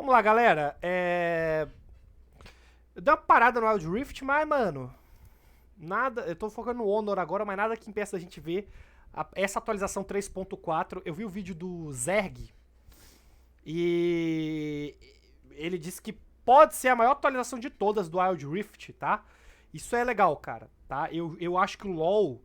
Vamos lá, galera. Eu dei uma parada no Wild Rift, mas, mano, nada. Eu tô focando no Honor agora, mas nada que impeça da gente ver essa atualização 3.4. Eu vi o vídeo do Zerg e ele disse que pode ser a maior atualização de todas do Wild Rift, tá? Isso é legal, cara, tá? Eu acho que o LoL...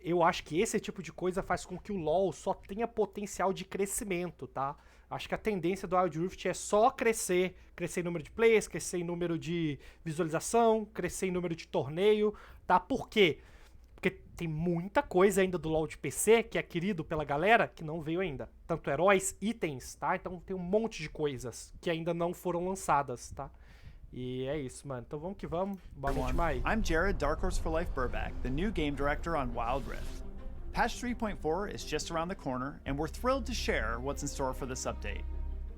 Eu acho que esse tipo de coisa faz com que o LoL só tenha potencial de crescimento, tá? Acho que a tendência do Wild Rift é só crescer. Crescer em número de players, crescer em número de visualização, crescer em número de torneio, tá? Por quê? Porque tem muita coisa ainda do LoL de PC, que é querido pela galera, que não veio ainda. Tanto heróis, itens, tá? Então tem um monte de coisas que ainda não foram lançadas, tá? E é isso, mano. Então vamos que vamos. Boa noite, I'm Jared, Dark Horse for Life Burback, the new game director on Wild Rift. Patch 3.4 is just around the corner, and we're thrilled to share what's in store for this update.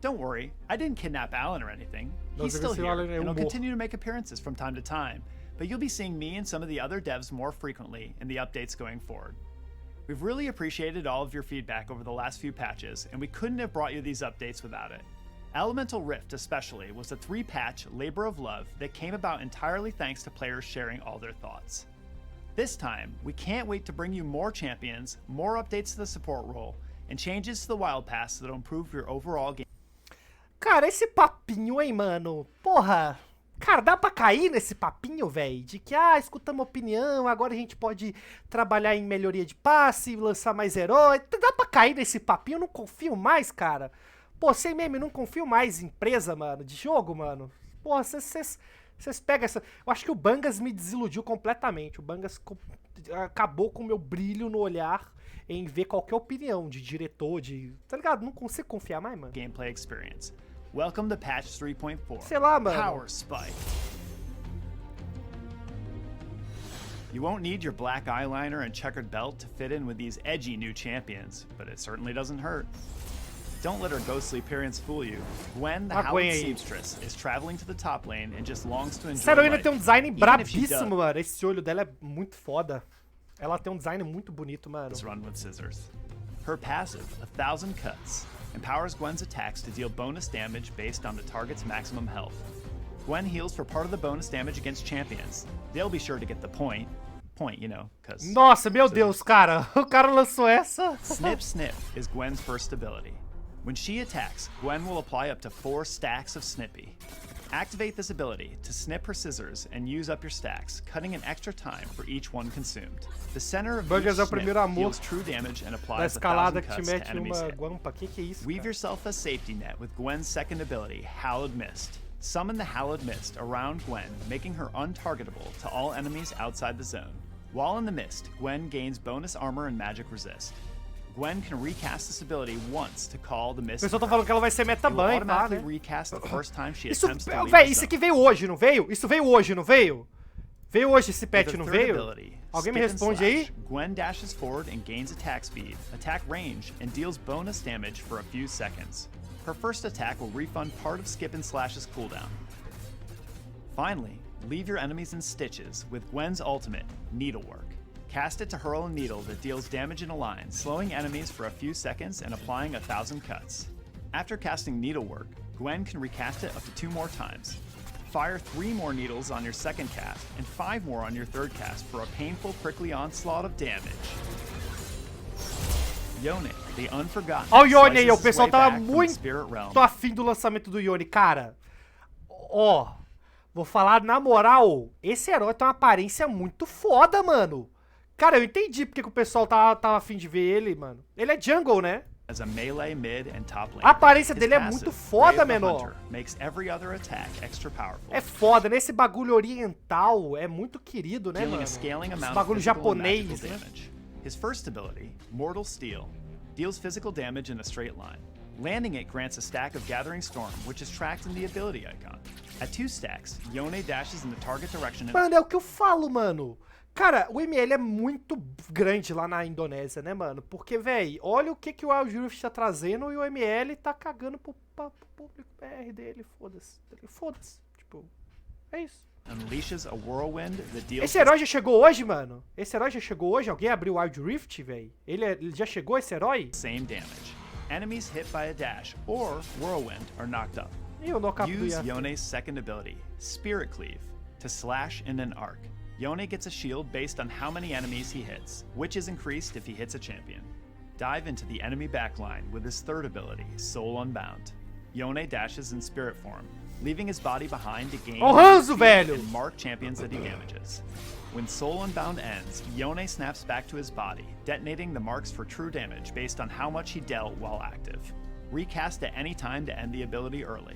Don't worry, I didn't kidnap Alan or anything. He's still here, and he'll continue to make appearances from time to time, but you'll be seeing me and some of the other devs more frequently in the updates going forward. We've really appreciated all of your feedback over the last few patches, and we couldn't have brought you these updates without it. Elemental Rift especially was a 3-patch labor of love that came about entirely thanks to players sharing all their thoughts. This time, we can't wait to bring you more champions, more updates to the support role, and changes to the Wild Pass that'll improve your overall game. Cara, esse papinho, hein, mano? Porra! Cara, dá pra cair nesse papinho, velho? De que, escutamos opinião, agora a gente pode trabalhar em melhoria de passe, lançar mais herói. Dá pra cair nesse papinho? Eu não confio mais, cara. Pô, sem meme, não confio mais em empresa, mano, de jogo, mano. Porra, vocês pegam essa... Eu acho que o Bangas me desiludiu completamente. O Bangas acabou com o meu brilho no olhar em ver qualquer opinião de diretor, de... Tá ligado? Não consigo confiar mais, mano. Gameplay experience. Welcome to patch 3.4. Sei lá, mano. Power Spike. You won't need your black eyeliner and checkered belt to fit in with these edgy new champions, but it certainly doesn't hurt. Don't let her ghostly appearance fool you. Gwen, the Howled Seamstress, is traveling to the top lane and just longs to enjoy Essa heroína life. tem um design brabíssimo, mano. Esse olho dela é muito foda. Ela tem um design muito bonito, mano. Run with scissors. Her passive, 1,000 Cuts, empowers Gwen's attacks to deal bonus damage based on the target's maximum health. Gwen heals for part of the bonus damage against champions. They'll be sure to get the point, you know, cause... Nossa, meu Deus, cara. O cara lançou essa. Snip Snip is Gwen's first ability. When she attacks, Gwen will apply up to 4 stacks of Snippy. Activate this ability to snip her scissors and use up your stacks, cutting an extra time for each one consumed. The center of each snip deals true damage and applies 1,000 cuts to enemies hit. Weave yourself a safety net with Gwen's second ability, Hallowed Mist. Summon the Hallowed Mist around Gwen, making her untargetable to all enemies outside the zone. While in the mist, Gwen gains bonus armor and magic resist. Gwen can recast this ability once to call the mist. O pessoal tá falando que ela vai ser metaban, tá, né? Recast the first time she Isso, attempts to leave véi, the isso zone. aqui veio hoje, não veio? Isso veio hoje, não veio? Veio hoje esse patch, não veio? Alguém me responde aí? Gwen dashes forward and gains attack speed, attack range, and deals bonus damage for a few seconds. Her first attack will refund part of Skip and Slash's cooldown. Finally, leave your enemies in stitches with Gwen's ultimate, Needlework. Cast it to hurl a needle that deals damage in a line, slowing enemies for a few seconds and applying 1,000 cuts. After casting Needlework, Gwen can recast it up to 2 more times. Fire 3 more needles on your second cast and 5 more on your third cast for a painful prickly onslaught of damage. Yone, the Unforgotten. Ó o Yone aí, o pessoal tava muito afim do lançamento do Yone, cara. Ó, vou falar na moral, esse herói tem uma aparência muito foda, mano. Cara, eu entendi porque que o pessoal tava afim de ver ele, mano. Ele é jungle, né? A aparência dele é muito foda, menor. É foda, né? Esse bagulho oriental é muito querido, né, mano? Esse bagulho japonês, né? His first ability, Mortal Steel, deals physical damage in a straight line. Landing it grants a stack of Gathering Storm, which is tracked in the ability icon. At 2 stacks, Yone dashes in the target direction. Mano, é o que eu falo, mano. Cara, o ML é muito grande lá na Indonésia, né, mano? Porque, véi, olha o que o Wild Rift tá trazendo e o ML tá cagando pro público BR dele, foda-se. Foda-se, tipo, é isso. Esse herói já chegou hoje, mano? Esse herói já chegou hoje? Alguém abriu o Wild Rift, véi? Ele já chegou, esse herói? Same damage. Enemies hit by a dash or whirlwind are knocked up. E o no-cap do Use Yafe? Yone's second ability, Spirit Cleave, to slash in an arc. Yone gets a shield based on how many enemies he hits, which is increased if he hits a champion. Dive into the enemy backline with his third ability, Soul Unbound. Yone dashes in spirit form, leaving his body behind to gain Ranzo, speed velho! and mark champions that he damages. When Soul Unbound ends, Yone snaps back to his body, detonating the marks for true damage based on how much he dealt while active. Recast at any time to end the ability early.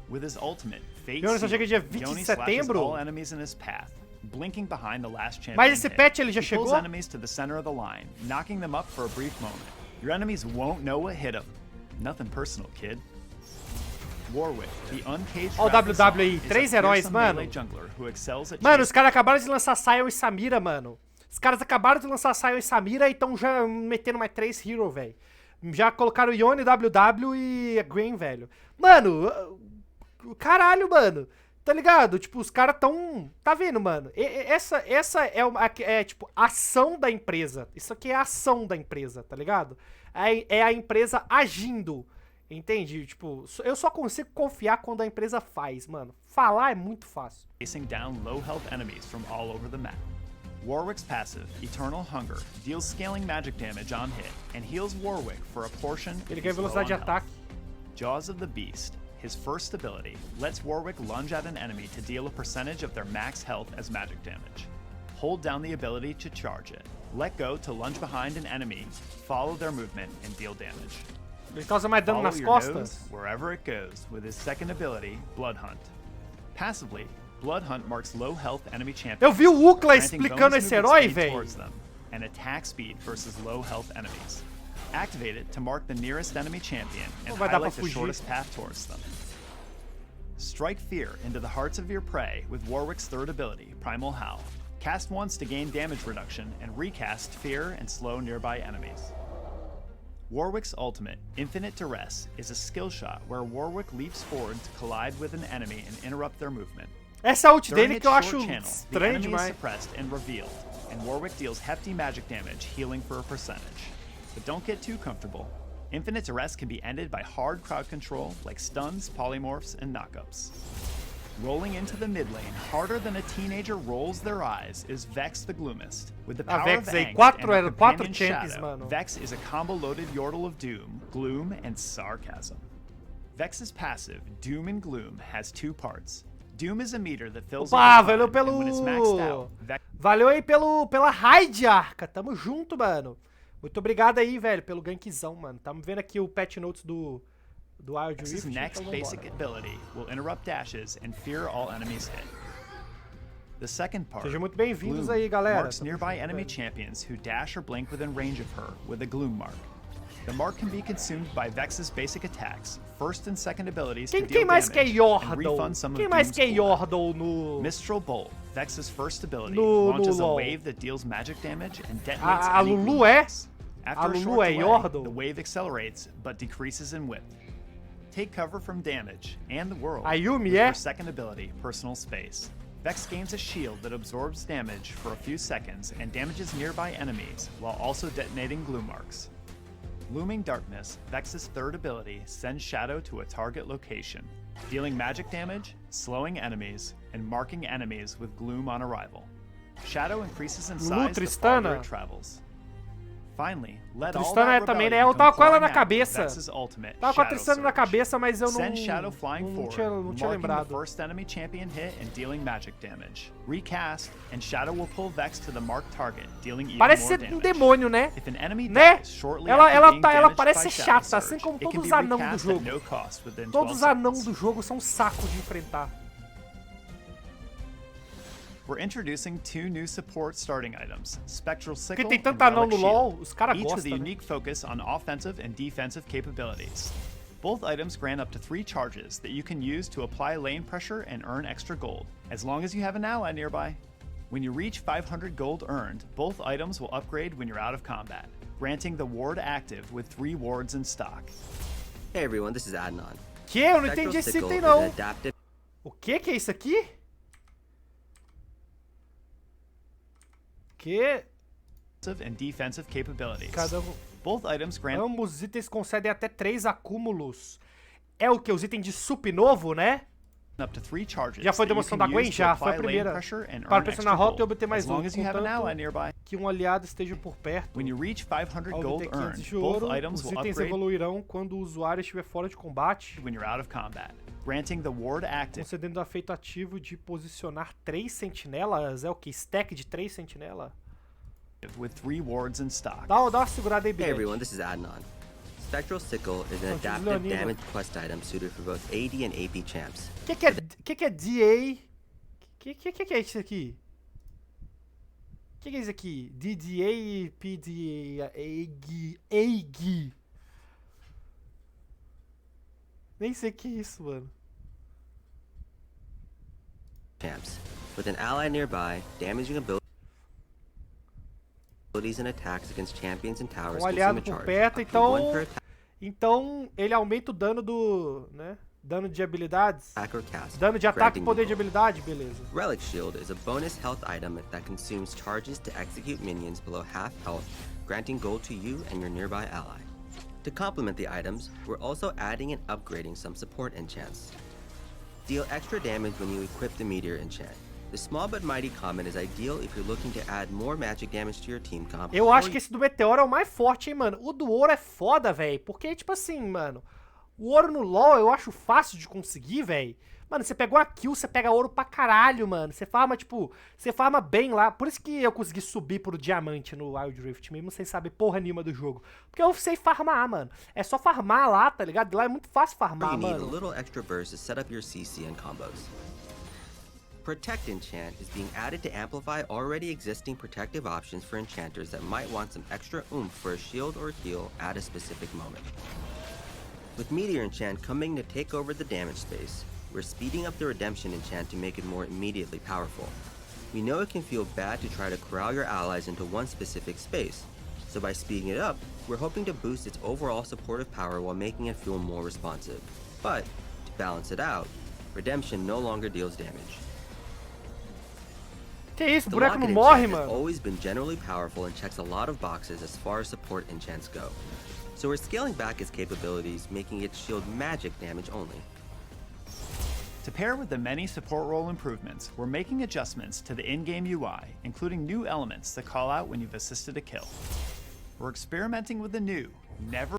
With his ultimate, Fate Yone só chega dia Seal, 20 de Yone slashes setembro? all enemies in his path, blinking behind the last champion Mas esse hit. patch ele já He pulls chegou? enemies to the center of the line, knocking them up for a brief moment. Your enemies won't know what hit them. Nothing personal, kid. Warwick, the uncaged Ó o Rapid WWE, Song, 3 is a heróis, fearsome mano. melee jungler who excels at Mano, chasing os caras acabaram de lançar Sion e Samira, mano. Os caras acabaram de lançar Sion e Samira e estão já metendo mais 3 Hero, velho. Já colocaram Yone, WW e a Green, velho. Mano, caralho, mano. Tá ligado? Tipo, os caras tão... Tá vendo, mano? Essa é tipo, ação da empresa. Isso aqui é a ação da empresa, tá ligado? É a empresa agindo. Entende? Tipo, eu só consigo confiar quando a empresa faz, mano. Falar é muito fácil. chasing down low health enemies from all over the map. Warwick's passive, Eternal Hunger, deals scaling magic damage on hit and heals Warwick for a portion Ele of ganha his low velocidade de on health. ataque. Jaws of the Beast, his first ability, lets Warwick lunge at an enemy to deal a percentage of their max health as magic damage. Hold down the ability to charge it. Let go to lunge behind an enemy, follow their movement, and deal damage. Ele causa mais dano Follow nas your costas. nose wherever it goes with his second ability, Blood Hunt. Passively, Blood Hunt marks low health enemy champions. Eu vi o Ukla granting explicando bonus esse movement herói, speed velho. towards them, and attack speed versus low health enemies. Activate it to mark the nearest enemy champion and Não vai dar pra highlight the fugir. shortest path towards them. Strike fear into the hearts of your prey with Warwick's third ability, Primal Howl. Cast once to gain damage reduction and recast fear and slow nearby enemies. Warwick's ultimate, Infinite Duress, is a skill shot where Warwick leaps forward to collide with an enemy and interrupt their movement. Essa ult During dele its que eu acho short channel, the estranho enemy is demais. suppressed and revealed, and Warwick deals hefty magic damage, healing for a percentage. But don't get too comfortable. Infinite Duress can be ended by hard crowd control like stuns, polymorphs, and knockups. Rolling into the mid lane harder than a teenager rolls their eyes is Vex the Gloomist. With the power Vex of aí, Angst quatro and her quatro companion champions, Shadow, mano. Vex is a combo-loaded Yordle of Doom, Gloom, and Sarcasm. Vex's passive, Doom and Gloom, has two parts. Doom is a meter that fills Opa, over valeu time, and when it's maxed out, pelo... Valeu aí pela raid, Arca. Tamo junto, mano. Muito obrigado aí, velho, pelo gankzão, mano. Tamo vendo aqui o patch notes do Wild Vex's Rift. next Então basic vambora. ability will interrupt dashes and fear all enemies hit. The second part, Sejam muito bem-vindos Gloom, aí, galera. marks Tamo nearby junto, enemy velho. champions who dash or blink within range of her with a Gloom mark. The mark can be consumed by Vex's basic attacks, first and second abilities to Quem deal mais quer damage, and Yordle? refund some Quem of mais Doom's quer cooldown. Yordle no... Mistral Bolt, Vex's first ability, No launches a LoL. wave that deals magic damage and detonates A any Lulu Gloom é? marks. After A a Lulu short é delay, Yordle? the wave accelerates but decreases in width. Take cover from damage and the world A Yumi with é? her second ability, Personal Space. Vex gains a shield that absorbs damage for a few seconds and damages nearby enemies while also detonating gloom marks. Looming Darkness, Vex's third ability, sends Shadow to a target location, dealing magic damage, slowing enemies, and marking enemies with gloom on arrival. Shadow increases in size the farther Tristana. it travels. Finally, let all Tristana that é também, né? rebellion Eu tava com ela na come pouring out with cabeça. Vex's ultimate, Tava com a Shadow Tristana na Surge. cabeça, mas eu não, Send Shadow flying não forward, tinha marking lembrado. the first enemy champion hit and dealing magic damage. Recast, and Shadow will pull Vex to the marked target, dealing even Parece more ser damage. um demônio, né? If an enemy Né? dies shortly Ela after being ela damaged parece by ser Shadow chata, assim Surge, como it can todos be os anão do recast at jogo. no cost within 12 Todos os anãos seconds. do jogo são um saco de enfrentar. We're introducing two new support starting items, Spectral Sickle tem and tanto anão Relic no LoL, Shield, os caras each with a gostam, né? unique focus on offensive and defensive capabilities. Both items grant up to 3 charges that you can use to apply lane pressure and earn extra gold, as long as you have an ally nearby. When you reach 500 gold earned, both items will upgrade when you're out of combat, granting the ward active with 3 wards in stock. Hey everyone, this is Adnan. Que? Eu não Spectral entendi esse Sickle item, is não. an adaptive O que é isso aqui? Que? And defensive capabilities. Cada um... Both items grant Ambos os itens concedem até 3 acúmulos. é o que? Os itens de sup novo, né? Up to 3 charges Já foi that you demonstração can da Gwen? use to Já, foi a apply lane primeira. pressure and Para earn pressionar a extra rota e gold, obter mais as long um, as you have an ally contanto nearby. que um aliado esteja por perto. When you reach 500 Ao gold obter 500 earned, de both ouro, items os will itens upgrade evoluirão quando o usuário estiver fora de combate, when you're out of combat, granting the ward active concedendo o efeito ativo de posicionar 3 sentinelas. É o que? Stack de 3 sentinelas? with 3 wards in stock. Dá uma segurada aí, Hey Bilete. everyone, this is Adnan. Spectral Sickle is an Oh, adaptive Leonino. damage quest item suited for both AD and AP champs. O que é DA? Que é isso aqui? O que é isso aqui? DDA e PDA, AG. Nem sei o que é isso, mano. Champs. With an ally nearby, damaging abilities and attacks against champions and towers Um consume aliado a por charge. perto, Up to one per então ele aumenta o dano do, né? Dano de habilidades. attack or cast. Dano de ataque e granting poder de gold. habilidade, beleza. Relic Shield is a bonus health item that consumes charges to execute minions below half health, granting gold to you and your nearby ally. To complement the items, we're also adding and upgrading some support enchants. Deal extra damage when you equip the Meteor enchant. The small but mighty comment is ideal if you're looking to add more magic damage to your team comp. Eu acho que esse do Meteoro é o mais forte, hein, mano. O do ouro é foda, velho. Porque, tipo assim, mano, o ouro no LoL eu acho fácil de conseguir, velho. Mano, você pegou a kill, você pega ouro pra caralho, mano. Você farma, tipo, você farma bem lá. Por isso que eu consegui subir pro diamante no Wild Rift, mesmo sem saber porra nenhuma do jogo. Porque eu sei farmar, mano. É só farmar lá, tá ligado? Lá é muito fácil farmar, You need a mano. little extra burst to set up your CC and combos. Protect enchant is being added to amplify already existing protective options for enchanters that might want some extra oomph for a shield or heal at a specific moment. With Meteor enchant coming to take over the damage space, we're speeding up the redemption enchant to make it more immediately powerful. We know it can feel bad to try to corral your allies into one specific space, so by speeding it up, we're hoping to boost its overall supportive power while making it feel more responsive. But, to balance it out, redemption no longer deals damage. Que isso, o The boneco não Locket morre, enchant has mano. always been generally powerful and checks a lot of boxes as far as support enchants go. So we're scaling back its capabilities, making it shield magic damage only. To pair with the many support role improvements, we're making adjustments to the in-game UI, including new elements that call out when you've assisted a kill. We're experimenting with the new, never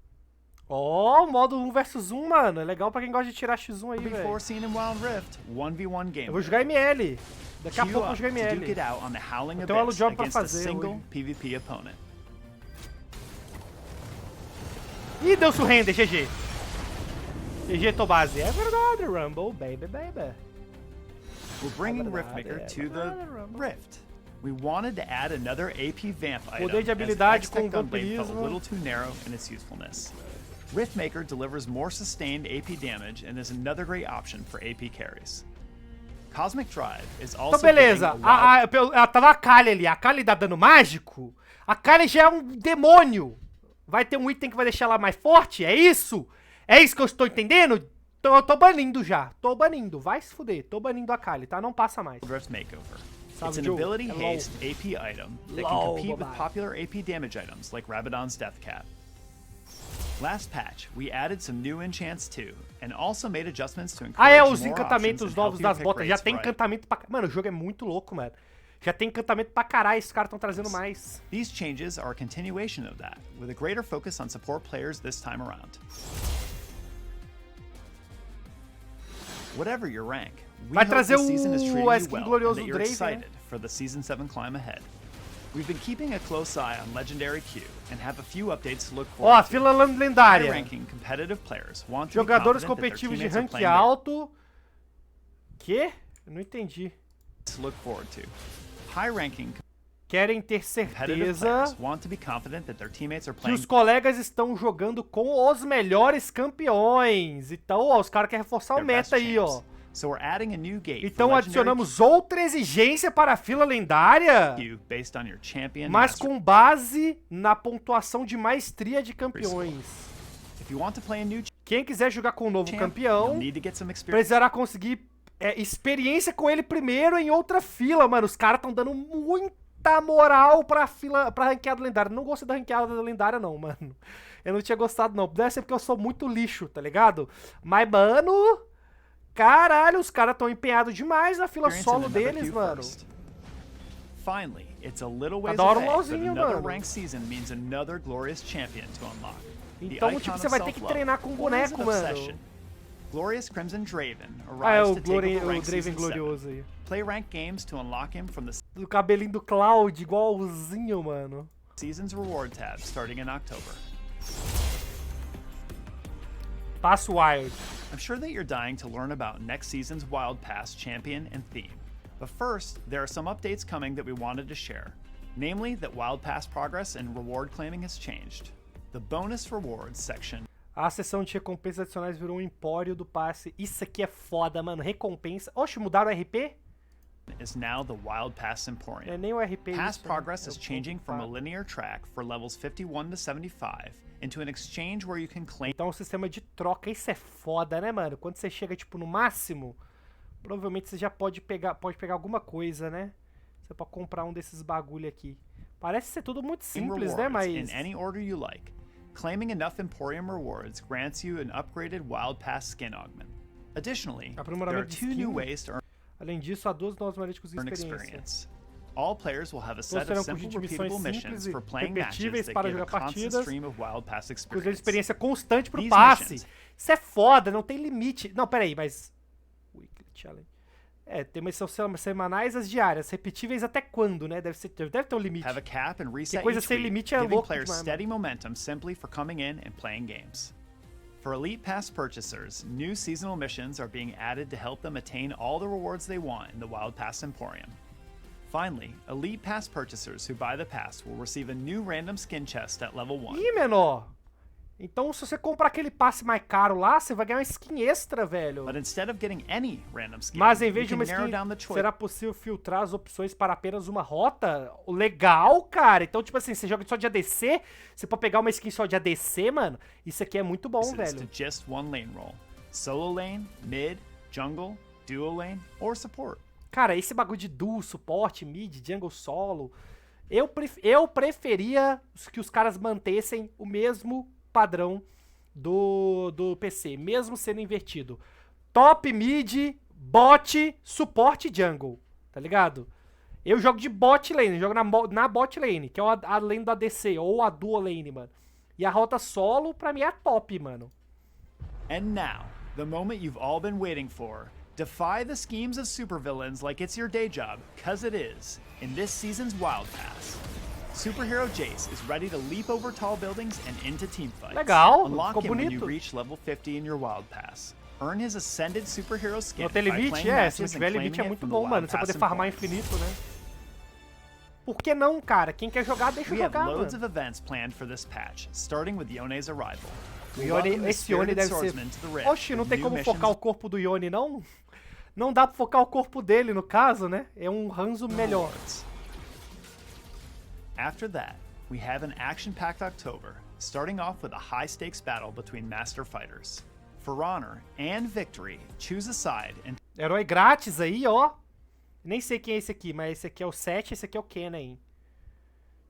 Ó, o modo 1 vs 1, mano. É legal pra quem gosta de tirar X1 aí, before velho. seen in Wild Rift 1v1 game. Eu vou jogar ML. Daqui a Queue pouco eu vou up jogar to duke it ML. out on the Howling Eu tenho um Abyss job pra against a fazer single hoje. PvP opponent. Ih, deu surrender, GG. GG, Tobase. É verdade, Rumble, baby, baby. We're bringing verdade, Riftmaker é to verdade, the Rumble. Rift. We wanted to add another AP vamp item, Poder de as the habilidade com X-Tech Gunblade felt a vampirismo. little too narrow in its usefulness. Riftmaker delivers more sustained AP damage and is another great option for AP carries. Cosmic Drive is also Então, beleza. getting a wild Ela tá na Kali ali. A Kali dá dano mágico. A Kali já é um demônio. Vai ter um item que vai deixar ela mais forte? É isso? É isso que eu estou entendendo? Eu tô banindo já. Tô banindo. Vai se fuder. Tô banindo a Kali, tá? Não passa mais. Rift Makeover. Sabe, It's an Joe? ability É LOL. haste AP item that LOL, can compete with bobagem. popular AP damage items like Rabadon's Death Cap. Last patch, we added some new enchants too, and also made adjustments to encourage Ah, é, os more encantamentos options and novos help you das pick botas. Já rates tem right. encantamento pra... Mano, o jogo é muito louco, mano. Já tem encantamento pra caralho. Esses caras estão trazendo mais. These changes are a continuation of that, with a greater focus on support players this time around. Whatever your rank, we Vai hope trazer this season is o- treating a you skin well and glorioso that do you're Drake, né? excited for the Season 7 climb ahead. We've been keeping a close eye on Legendary Q and have a few updates to look Ó, a forward to. fila lendária. High-ranking competitive players want to be Jogadores confident that their competitivos de teammates are rank playing their alto. Quê? Eu não entendi. to look forward to. High-ranking Querem ter competitive certeza players want to be confident that their teammates are que playing os colegas estão jogando com os melhores campeões. Então, ó, os caras querem reforçar o their best meta aí, ó. champs. So we're adding a new gate Então for Legendary adicionamos outra exigência para a fila lendária, Q based on your champion mas master. com base na pontuação de maestria de campeões. If you want to play a new Quem quiser jogar com o novo champ, you'll campeão, need to get some experience. precisará conseguir experiência com ele primeiro em outra fila, mano. Os caras estão dando muito muita moral pra ranqueada lendária. Não gostei da ranqueada lendária, não, mano. Eu não tinha gostado, não. Deve ser porque eu sou muito lixo, tá ligado? Mas, mano... Caralho, os caras tão empenhados demais na fila solo deles, mano. Finally, it's a little ways Adoro away, um but LOLzinho, another mano. ranked season means another glorious champion to unlock. Então, tipo, você vai ter que treinar com um boneco, mano. Glorious Crimson Draven Ah, é arrives o, to take over o rank Draven season 7. glorioso aí. Play ranked games to unlock him from the Do cabelinho do Cloud, igualzinho, mano. season's reward tab starting in October. Passo Wild. I'm sure that you're dying to learn about next season's Wild Pass champion and theme. But first, there are some updates coming that we wanted to share. Namely, that Wild Pass progress and reward claiming has changed. The bonus rewards section A seção de recompensas adicionais virou um empório do passe. Isso aqui é foda, mano. Recompensa. Oxe, mudaram o RP? is now the Wild Pass Não é Emporium. nem o RP. Past isso, progress né? is É o changing from a ponto. linear track for levels 51 to 75 into an exchange where you can claim Então, um sistema de troca. Isso é foda, né, mano? Quando você chega, tipo, no máximo, provavelmente você já pode pegar alguma coisa, né? Você pode comprar um desses bagulho aqui. Parece ser tudo muito simples, né? rewards Mas... in any order you like. Claiming enough Emporium rewards grants you an upgraded Wild Pass skin augment. Additionally, there are Aprimoramento de 2 new skin. ways to Além disso, há 2 novos malhas de earn experiência. experience. All players will have a Todos set of serão simple, de missões repeatable simples missions e for playing repetíveis matches that para give a jogar constant partidas, stream of Wild Pass Coisa de experience. experiência constante pro These passe. missions- Isso é foda, não tem limite. Não, peraí, mas... Weekly Challenge. É, tem umas são semanais, as diárias. Repetíveis até quando, né? Deve ter um limite. Have a cap and reset coisa each sem week, limite é giving louco players demais, steady momentum simply for coming in and playing games. For Elite Pass purchasers, new seasonal missions are being added to help them attain all the rewards they want in the Wild Pass Emporium. Finally, Elite Pass purchasers who buy the pass will receive a new random skin chest at level 1. Ih, menor! Então, se você comprar aquele passe mais caro lá, você vai ganhar uma skin extra, velho. But instead of getting any random skin, Mas em you vez de can uma narrow skin, down the choice. será possível filtrar as opções para apenas uma rota? Legal, cara! Então, tipo assim, você joga só de ADC, você pode pegar uma skin só de ADC, mano. Isso aqui é muito bom, To velho. just one lane role. Solo lane, mid, jungle, duo lane, or support. Cara, esse bagulho de duo, suporte, mid, jungle, solo... Eu preferia que os caras mantessem o mesmo padrão do PC, mesmo sendo invertido. Top, mid, bot, suporte e jungle, tá ligado? Eu jogo de bot lane, jogo na bot lane, que é a lane do ADC, ou a duo lane, mano. E a rota solo, pra mim, é a top, mano. And now, the moment you've all been waiting for. Defy the schemes of supervillains like it's your day job, cause it is, in this season's Wild Pass. Superhero Jace is ready to leap over tall buildings and into teamfights. Legal, Unlock ficou him when you bonito. reach level 50 in your Wild Pass. Earn his ascended superhero skin Não tem by limite? playing Se não matches tiver and limite é claiming it muito from the bom, Wild mano. Você Pass poder farmar Emporium. infinito, né? Por que não, cara? Quem quer jogar, deixa We have jogar, loads mano. of events planned for this patch, starting with Yone's arrival. Esse Yone deve ser... Oxi, não tem como focar o corpo do Yone, não? Não dá pra focar o corpo dele, no caso, né? É um Hanzo melhor. After that, we have an action-packed October, starting off with a high-stakes battle between master fighters. For honor and victory, choose a side and Herói grátis aí, ó. Nem sei quem é esse aqui, mas esse aqui é o 7, esse aqui é o Kennen.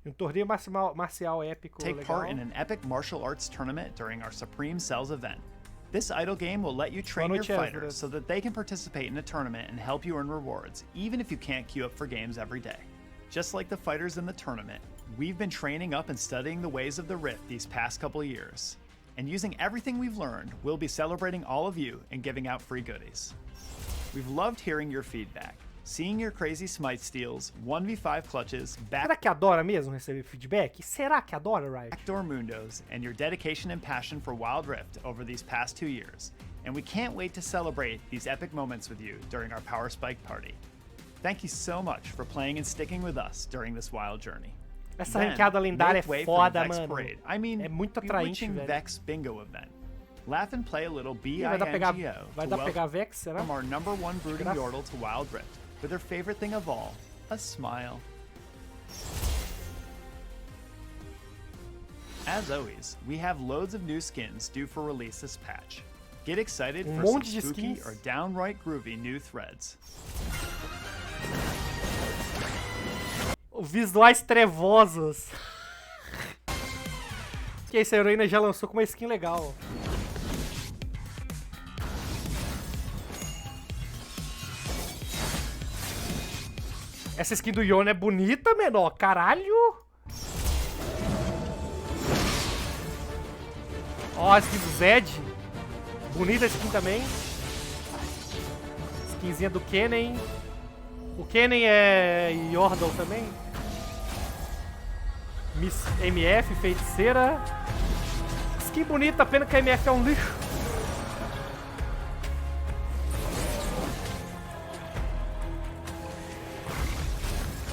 Um torneio marcial épico take legal. part in an epic martial arts tournament during our Supreme Cells event. This idle game will let you train Boa your noite, fighters Ezra. so that they can participate in a tournament and help you earn rewards, even if you can't queue up for games every day. Just like the fighters in the tournament, we've been training up and studying the ways of the Rift these past couple of years. And using everything we've learned, we'll be celebrating all of you and giving out free goodies. We've loved hearing your feedback, seeing your crazy smite steals, 1v5 clutches, Será que adora mesmo receber feedback? Será que adora, Riot? backdoor mundos, and your dedication and passion for Wild Rift over these past 2 years. And we can't wait to celebrate these epic moments with you during our Power Spike party. Thank you so much for playing and sticking with us during this wild journey. Essa Then, ranqueada lendária make way é for the foda, Vex mano. Parade. I mean, É muito atraente, bewitching velho. Vex Bingo event. Laugh and play a little Ih, vai dar pegar, BINGO vai to dar pegar welcome Vex, será? our #1 brooding Graças. Yordle to Wild Rift, with their favorite thing of all, a smile. As always, we have loads of new skins due for release this patch. Get excited for some monte de spooky skins. or downright groovy new threads. Visuais trevosos. Que essa heroína já lançou com uma skin legal. Essa skin do Yone é bonita, menor. Caralho. Ó, a skin do Zed. Bonita a skin também. Skinzinha do Kennen. O Kennen é Yordle também. Miss MF, feiticeira. Skin bonita, pena que a MF é um lixo.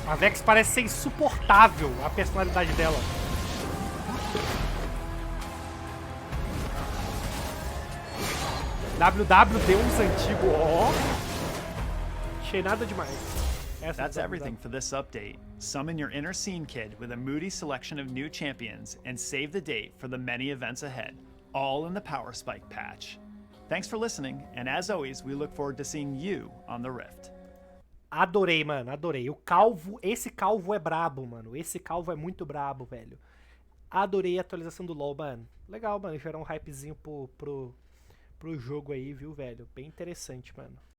A Vex parece ser insuportável, a personalidade dela. WWD uns antigo, ó. Achei nada demais. That's everything for this update. Summon your inner scene kid with a moody selection of new champions and save the date for the many events ahead, all in the Power Spike patch. Thanks for listening, and as always, we look forward to seeing you on the Rift. Adorei, mano, adorei. O calvo, esse calvo é brabo, mano. Esse calvo é muito brabo, velho. Adorei a atualização do LoL, mano. Legal, mano, gerar um hypezinho pro jogo aí, viu, velho? Bem interessante, mano.